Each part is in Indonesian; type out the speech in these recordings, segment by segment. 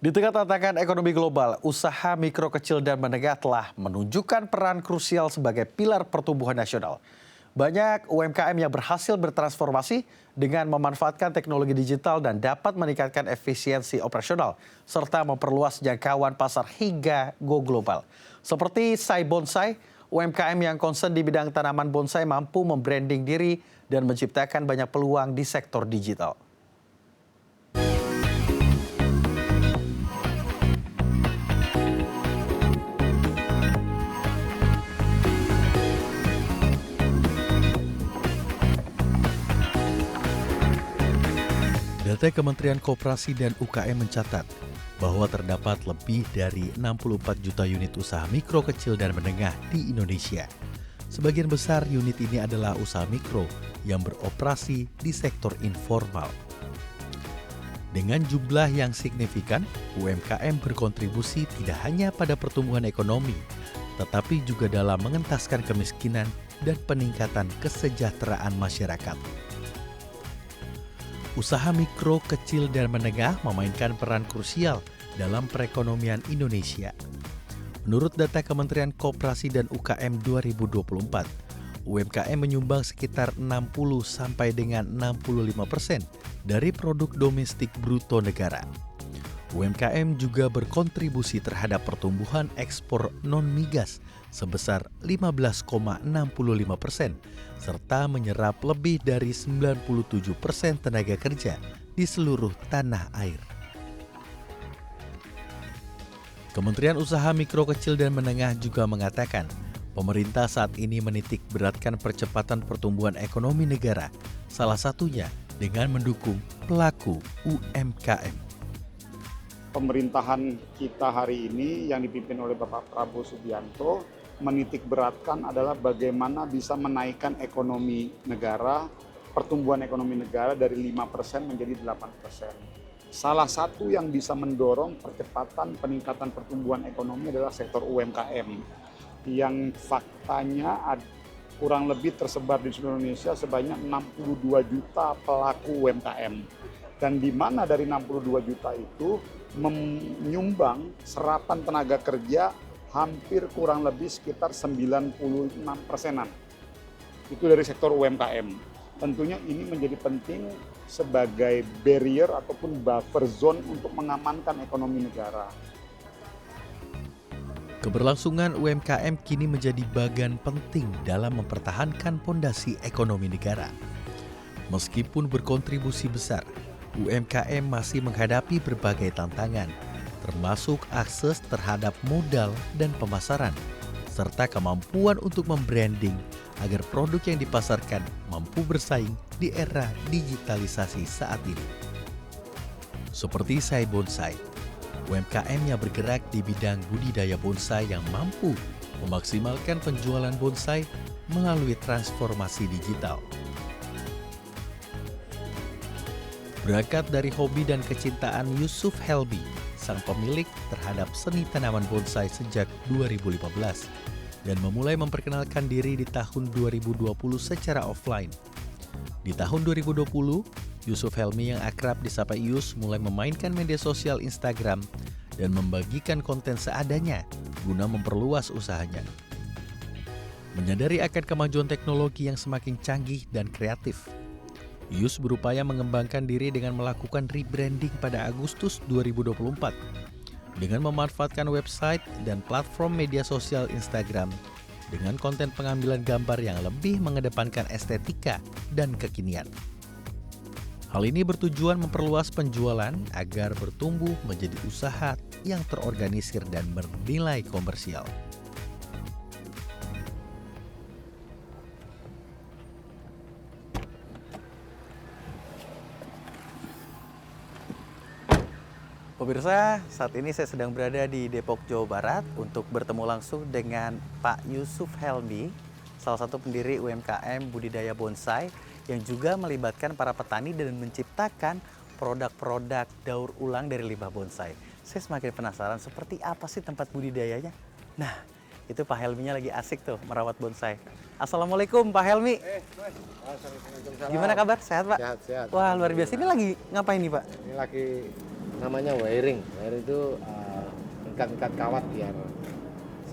Di tengah tantangan ekonomi global, usaha mikro kecil dan menengah telah menunjukkan peran krusial sebagai pilar pertumbuhan nasional. Banyak UMKM yang berhasil bertransformasi dengan memanfaatkan teknologi digital dan dapat meningkatkan efisiensi operasional serta memperluas jangkauan pasar hingga go global. Seperti Sai Bonsai, UMKM yang concern di bidang tanaman bonsai mampu membranding diri dan menciptakan banyak peluang di sektor digital. Data Kementerian Koperasi dan UKM mencatat bahwa terdapat lebih dari 64 juta unit usaha mikro, kecil, dan menengah di Indonesia. Sebagian besar unit ini adalah usaha mikro yang beroperasi di sektor informal. Dengan jumlah yang signifikan, UMKM berkontribusi tidak hanya pada pertumbuhan ekonomi, tetapi juga dalam mengentaskan kemiskinan dan peningkatan kesejahteraan masyarakat. Usaha mikro, kecil, dan menengah memainkan peran krusial dalam perekonomian Indonesia. Menurut data Kementerian Koperasi dan UKM 2024, UMKM menyumbang sekitar 60 sampai dengan 65% dari produk domestik bruto negara. UMKM juga berkontribusi terhadap pertumbuhan ekspor non-migas sebesar 15,65%, serta menyerap lebih dari 97% tenaga kerja di seluruh tanah air. Kementerian Usaha Mikro, Kecil, dan Menengah juga mengatakan, pemerintah saat ini menitik beratkan percepatan pertumbuhan ekonomi negara, salah satunya dengan mendukung pelaku UMKM. Pemerintahan kita hari ini yang dipimpin oleh Bapak Prabowo Subianto menitik beratkan adalah bagaimana bisa menaikkan ekonomi negara, pertumbuhan ekonomi negara dari 5% menjadi 8%. Salah satu yang bisa mendorong percepatan peningkatan pertumbuhan ekonomi adalah sektor UMKM yang faktanya kurang lebih tersebar di seluruh Indonesia sebanyak 62 juta pelaku UMKM. Dan di mana dari 62 juta itu menyumbang serapan tenaga kerja hampir kurang lebih sekitar 96%-an. Itu dari sektor UMKM. Tentunya ini menjadi penting sebagai barrier ataupun buffer zone untuk mengamankan ekonomi negara. Keberlangsungan UMKM kini menjadi bagian penting dalam mempertahankan fondasi ekonomi negara. Meskipun berkontribusi besar, UMKM masih menghadapi berbagai tantangan, termasuk akses terhadap modal dan pemasaran, serta kemampuan untuk membranding agar produk yang dipasarkan mampu bersaing di era digitalisasi saat ini. Seperti Sai Bonsai, UMKM yang bergerak di bidang budidaya bonsai yang mampu memaksimalkan penjualan bonsai melalui transformasi digital. Berangkat dari hobi dan kecintaan Yusuf Helbi, sang pemilik terhadap seni tanaman bonsai sejak 2015 dan memulai memperkenalkan diri di tahun 2020 secara offline. Di tahun 2020, Yusuf Helmi yang akrab disapa Yus mulai memainkan media sosial Instagram dan membagikan konten seadanya guna memperluas usahanya. Menyadari akan kemajuan teknologi yang semakin canggih dan kreatif, Yus berupaya mengembangkan diri dengan melakukan rebranding pada Agustus 2024 dengan memanfaatkan website dan platform media sosial Instagram dengan konten pengambilan gambar yang lebih mengedepankan estetika dan kekinian. Hal ini bertujuan memperluas penjualan agar bertumbuh menjadi usaha yang terorganisir dan bernilai komersial. Pemirsa, saat ini saya sedang berada di Depok, Jawa Barat untuk bertemu langsung dengan Pak Yusuf Helmi, salah satu pendiri UMKM budidaya bonsai yang juga melibatkan para petani dan menciptakan produk-produk daur ulang dari limbah bonsai. Saya semakin penasaran seperti apa sih tempat budidayanya. Nah, itu Pak Helminya lagi asik tuh merawat bonsai. Assalamualaikum Pak Helmi. Gimana kabar? Sehat Pak? Sehat. Wah luar biasa. Ini lagi ngapain nih Pak? Ini lagi namanya wiring. Wiring itu ikat-ikat kawat biar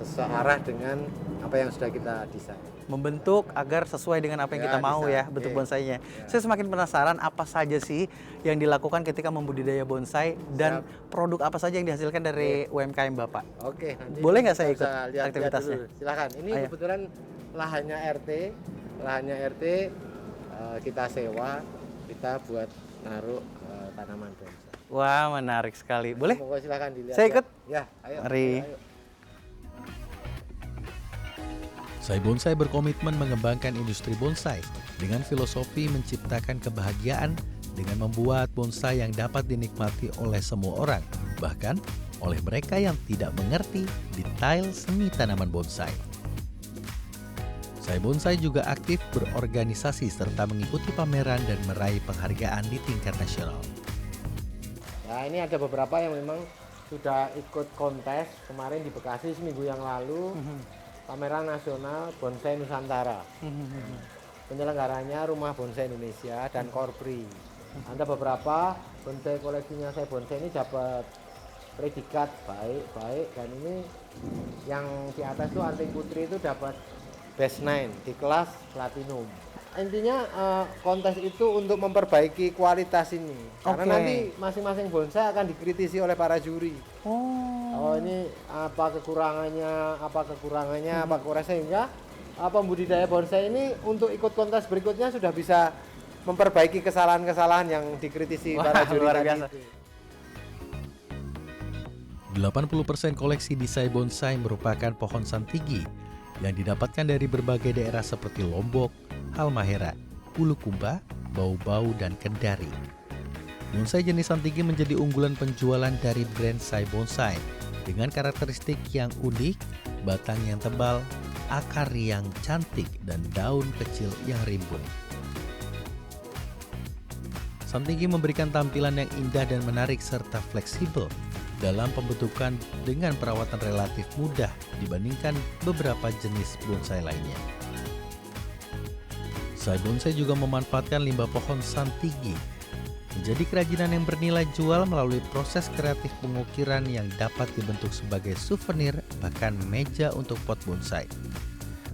searah dengan apa yang sudah kita desain. Membentuk agar sesuai dengan apa yang kita mau bisa. ya bentuk bonsainya. Saya semakin penasaran apa saja sih yang dilakukan ketika membudidaya bonsai dan produk apa saja yang dihasilkan dari UMKM Bapak. Oke, nanti boleh nggak saya ikut lihat aktivitasnya? dulu. Silakan. Ini Ayo. kebetulan lahannya RT kita sewa, kita buat naruh tanaman bonsai. Wah, menarik sekali. Boleh? Pokoknya silakan dilihat. Saya ikut? Ya, ayo. Mari. Ayo. Sai Bonsai berkomitmen mengembangkan industri bonsai dengan filosofi menciptakan kebahagiaan dengan membuat bonsai yang dapat dinikmati oleh semua orang, bahkan oleh mereka yang tidak mengerti detail seni tanaman bonsai. Sai Bonsai juga aktif berorganisasi serta mengikuti pameran dan meraih penghargaan di tingkat nasional. Nah, ini ada beberapa yang memang sudah ikut kontes kemarin di Bekasi seminggu yang lalu. Pameran Nasional Bonsai Nusantara. Penyelenggaranya Rumah Bonsai Indonesia dan Korpri. Ada beberapa bonsai koleksinya Sai Bonsai ini dapat predikat baik dan ini yang di atas itu Anting Putri itu dapat Best 9 di kelas Platinum. Intinya kontes itu untuk memperbaiki kualitas ini. Karena nanti masing-masing bonsai akan dikritisi oleh para juri. Oh ini apa kekurangannya, sehingga pembudidaya bonsai ini untuk ikut kontes berikutnya sudah bisa memperbaiki kesalahan-kesalahan yang dikritisi para juri tadi. 80% koleksi di Sai Bonsai merupakan pohon santigi yang didapatkan dari berbagai daerah seperti Lombok, Halmahera, Bulukumba, Bau-Bau, dan Kendari. Bonsai jenis santigi menjadi unggulan penjualan dari brand Sai Bonsai dengan karakteristik yang unik, batang yang tebal, akar yang cantik, dan daun kecil yang rimbun. Santigi memberikan tampilan yang indah dan menarik serta fleksibel dalam pembentukan dengan perawatan relatif mudah dibandingkan beberapa jenis bonsai lainnya. Sai Bonsai juga memanfaatkan limbah pohon santigi menjadi kerajinan yang bernilai jual melalui proses kreatif pengukiran yang dapat dibentuk sebagai souvenir bahkan meja untuk pot bonsai.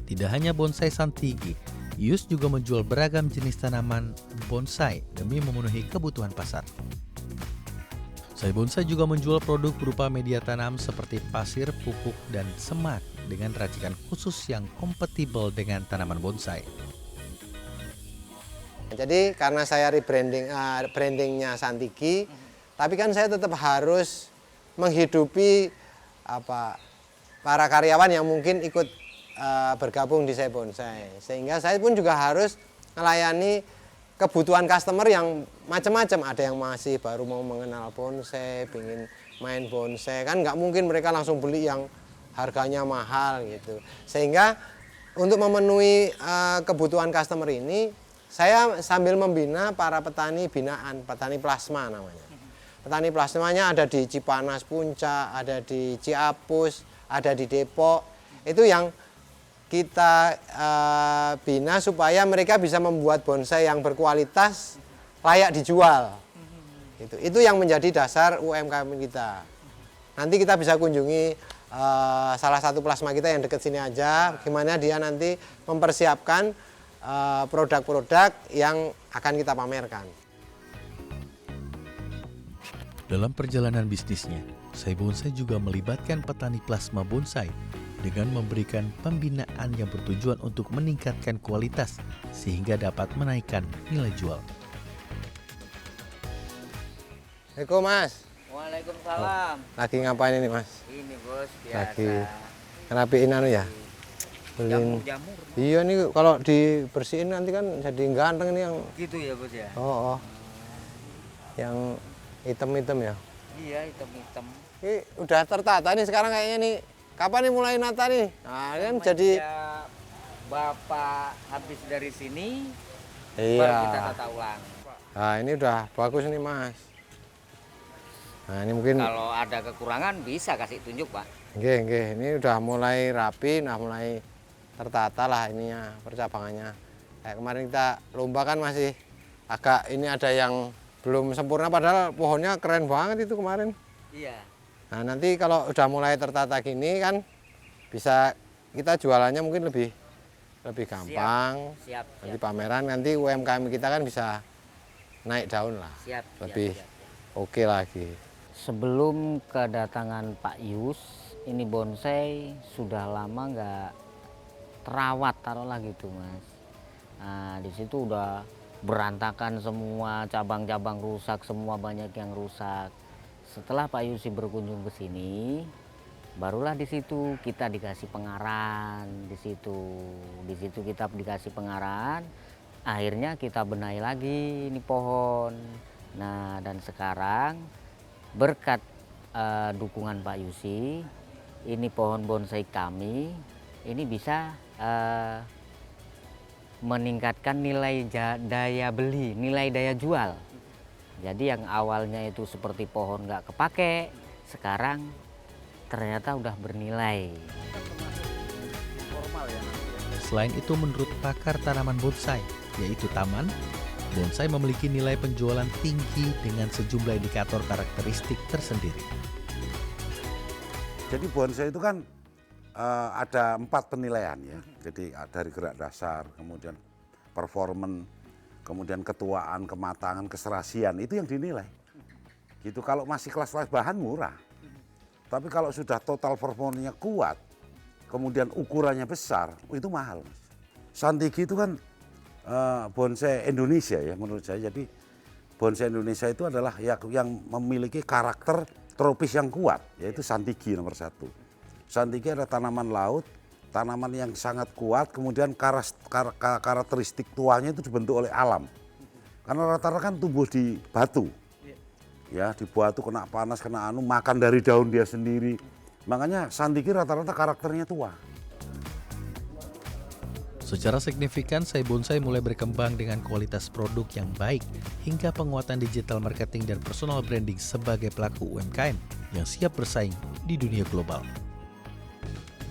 Tidak hanya bonsai santigi, Yus juga menjual beragam jenis tanaman bonsai demi memenuhi kebutuhan pasar. Sai Bonsai juga menjual produk berupa media tanam seperti pasir, pupuk, dan semak dengan racikan khusus yang kompatibel dengan tanaman bonsai. Jadi karena saya brandingnya Santigi, tapi kan saya tetap harus menghidupi para karyawan yang mungkin ikut bergabung di Sai Bonsai. Sehingga saya pun juga harus melayani kebutuhan customer yang macam-macam. Ada yang masih baru mau mengenal bonsai, ingin main bonsai, kan nggak mungkin mereka langsung beli yang harganya mahal gitu. Sehingga untuk memenuhi kebutuhan customer ini, saya sambil membina para petani binaan, petani plasma namanya. Petani plasmanya ada di Cipanas Puncak, ada di Ciapus, ada di Depok. Itu yang kita bina supaya mereka bisa membuat bonsai yang berkualitas, layak dijual. Itu yang menjadi dasar UMKM kita. Nanti kita bisa kunjungi salah satu plasma kita yang dekat sini aja, gimana dia nanti mempersiapkan produk-produk yang akan kita pamerkan. Dalam perjalanan bisnisnya, Sai Bonsai juga melibatkan petani plasma bonsai dengan memberikan pembinaan yang bertujuan untuk meningkatkan kualitas sehingga dapat menaikkan nilai jual. Assalamualaikum Mas. Waalaikumsalam. Lagi ngapain ini Mas? Ini bos biasa. Lagi ngerapiin anu ya? Beliin. Jamur. Iya nih kalau dibersihin nanti kan jadi ganteng nih yang. Gitu ya bos ya. Oh. Yang hitam-hitam ya. Iya hitam-hitam. Ini udah tertata nih sekarang kayaknya nih. Kapan nih mulai nata nih? Nah kan jadi. Bapak habis dari sini. Iya. Baru kita tata ulang. Nah ini udah bagus nih Mas. Nah ini mungkin. Kalau ada kekurangan bisa kasih tunjuk Pak. Nggih. Ini udah mulai rapi, udah mulai tertata lah ininya percabangannya. Kayak kemarin kita lomba kan masih agak ini ada yang belum sempurna padahal pohonnya keren banget itu kemarin. Iya. Nah nanti kalau udah mulai tertata gini kan bisa kita jualannya mungkin lebih gampang. Siap. Nanti pameran nanti UMKM kita kan bisa naik daun lah. Siap. Lebih oke lagi. Sebelum kedatangan Pak Yus, ini bonsai sudah lama nggak terawat, taruhlah gitu Mas. Nah di situ udah berantakan semua, cabang-cabang rusak, semua banyak yang rusak. Setelah Pak Yusi berkunjung ke sini, barulah di situ kita dikasih pengarahan. Di situ kita dikasih pengarahan. Akhirnya kita benahi lagi ini pohon. Nah dan sekarang berkat dukungan Pak Yusi, ini pohon bonsai kami ini bisa meningkatkan nilai daya beli, nilai daya jual. Jadi yang awalnya itu seperti pohon nggak kepake, sekarang ternyata udah bernilai. Selain itu menurut pakar tanaman bonsai, yaitu Taman, bonsai memiliki nilai penjualan tinggi dengan sejumlah indikator karakteristik tersendiri. Jadi bonsai itu kan ada 4 penilaian ya. Jadi dari gerak dasar, kemudian performan, kemudian ketuaan, kematangan, keserasian, itu yang dinilai. Gitu, kalau masih kelas-kelas bahan murah. Tapi kalau sudah total performanya kuat, kemudian ukurannya besar, itu mahal. Santiki itu kan bonsai Indonesia ya menurut saya. Jadi bonsai Indonesia itu adalah yang memiliki karakter tropis yang kuat, yaitu Santiki nomor 1. Santiki adalah tanaman laut, tanaman yang sangat kuat, kemudian karakteristik tuanya itu dibentuk oleh alam. Karena rata-rata kan tumbuh di batu, ya di batu kena panas, kena makan dari daun dia sendiri. Makanya Santiki rata-rata karakternya tua. Secara signifikan, Sai Bonsai mulai berkembang dengan kualitas produk yang baik hingga penguatan digital marketing dan personal branding sebagai pelaku UMKM yang siap bersaing di dunia global.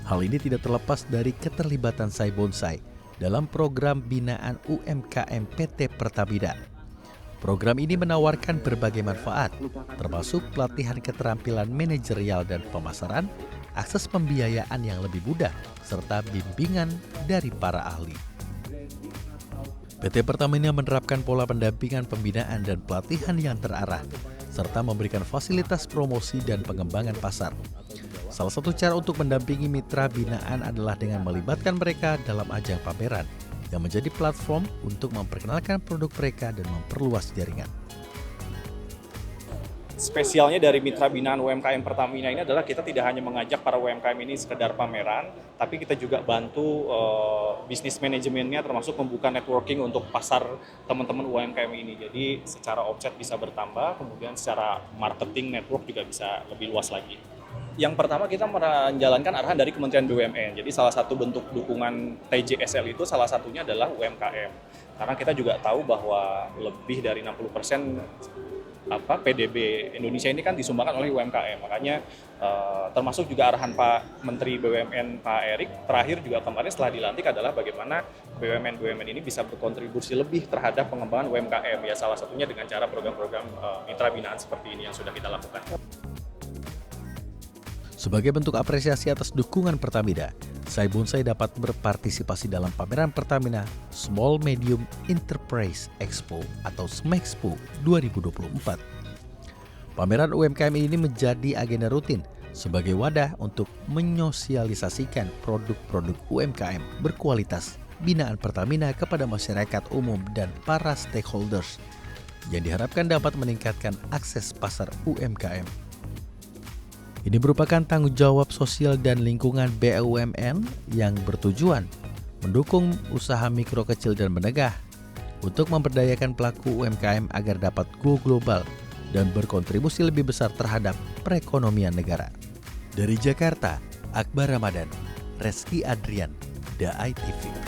Hal ini tidak terlepas dari keterlibatan Sai Bonsai dalam program binaan UMKM PT Pertamina. Program ini menawarkan berbagai manfaat, termasuk pelatihan keterampilan manajerial dan pemasaran, akses pembiayaan yang lebih mudah, serta bimbingan dari para ahli. PT Pertamina menerapkan pola pendampingan pembinaan dan pelatihan yang terarah, serta memberikan fasilitas promosi dan pengembangan pasar. Salah satu cara untuk mendampingi mitra binaan adalah dengan melibatkan mereka dalam ajang pameran, yang menjadi platform untuk memperkenalkan produk mereka dan memperluas jaringan. Spesialnya dari mitra binaan UMKM Pertamina ini adalah kita tidak hanya mengajak para UMKM ini sekedar pameran, tapi kita juga bantu bisnis manajemennya, termasuk membuka networking untuk pasar teman-teman UMKM ini. Jadi secara omset bisa bertambah, kemudian secara marketing network juga bisa lebih luas lagi. Yang pertama kita menjalankan arahan dari Kementerian BUMN. Jadi salah satu bentuk dukungan TJSL itu salah satunya adalah UMKM. Karena kita juga tahu bahwa lebih dari 60% PDB Indonesia ini kan disumbangkan oleh UMKM. Makanya termasuk juga arahan Pak Menteri BUMN Pak Erik terakhir juga kemarin setelah dilantik adalah bagaimana BUMN ini bisa berkontribusi lebih terhadap pengembangan UMKM. Ya salah satunya dengan cara program-program mitra binaan seperti ini yang sudah kita lakukan. Sebagai bentuk apresiasi atas dukungan Pertamina, Sai Bonsai dapat berpartisipasi dalam pameran Pertamina Small Medium Enterprise Expo atau SMEXPO 2024. Pameran UMKM ini menjadi agenda rutin sebagai wadah untuk menyosialisasikan produk-produk UMKM berkualitas binaan Pertamina kepada masyarakat umum dan para stakeholders yang diharapkan dapat meningkatkan akses pasar UMKM. Ini merupakan tanggung jawab sosial dan lingkungan BUMN yang bertujuan mendukung usaha mikro, kecil, dan menengah untuk memberdayakan pelaku UMKM agar dapat go global dan berkontribusi lebih besar terhadap perekonomian negara. Dari Jakarta, Akbar Ramadan, Reski Adrian, DAI TV.